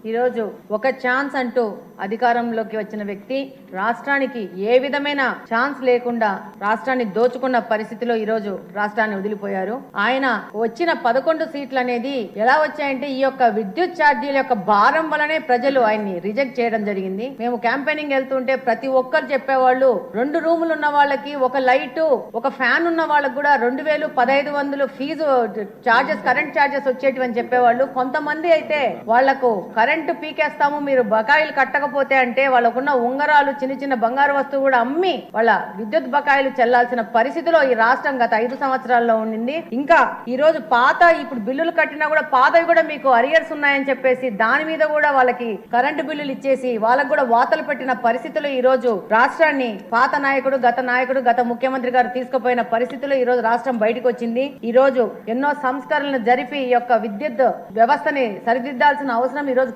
ఈరోజు ఒక ఛాన్స్ అంటూ అధికారంలోకి వచ్చిన వ్యక్తి రాష్ట్రానికి ఏ విధమైన ఛాన్స్ లేకుండా రాష్ట్రాన్ని దోచుకున్న పరిస్థితిలో ఈరోజు రాష్ట్రాన్ని వదిలిపోయారు. ఆయన వచ్చిన 11 సీట్లు అనేది ఎలా వచ్చాయంటే ఈ యొక్క విద్యుత్ ఛార్జీల యొక్క భారం వలనే ప్రజలు ఆయన్ని రిజెక్ట్ చేయడం జరిగింది. మేము క్యాంపెయినింగ్ వెళ్తుంటే ప్రతి ఒక్కరు చెప్పేవాళ్ళు 2 రూములు ఉన్న వాళ్ళకి ఒక లైటు ఒక ఫ్యాన్ ఉన్న వాళ్ళకి కూడా 2000 1500 ఫీజు చార్జెస్ కరెంట్ చార్జెస్ వచ్చేటివని చెప్పేవాళ్ళు. కొంతమంది అయితే వాళ్లకు కరెంటు పీకేస్తాము మీరు బకాయిలు కట్టకపోతే అంటే వాళ్ళకున్న ఉంగరాలు చిన్న చిన్న బంగారు వస్తువు కూడా అమ్మి వాళ్ళ విద్యుత్ బకాయిలు చెల్లాల్సిన పరిస్థితిలో ఈ రాష్ట్రం గత 5 సంవత్సరాల్లో ఉండింది. ఇంకా ఈ రోజు ఇప్పుడు బిల్లులు కట్టినా కూడా పాతవి కూడా మీకు అరియర్స్ ఉన్నాయని చెప్పేసి దాని మీద కూడా వాళ్ళకి కరెంటు బిల్లులు ఇచ్చేసి వాళ్ళకు కూడా వాతలు పెట్టిన పరిస్థితుల్లో ఈ రోజు రాష్ట్రాన్ని పాత నాయకుడు గత ముఖ్యమంత్రి గారు తీసుకుపోయిన పరిస్థితుల్లో ఈ రోజు రాష్ట్రం బయటకు వచ్చింది. ఈ రోజు ఎన్నో సంస్కరణలు జరిపి ఈ యొక్క విద్యుత్ వ్యవస్థని సరిదిద్దాల్సిన అవసరం ఈ రోజు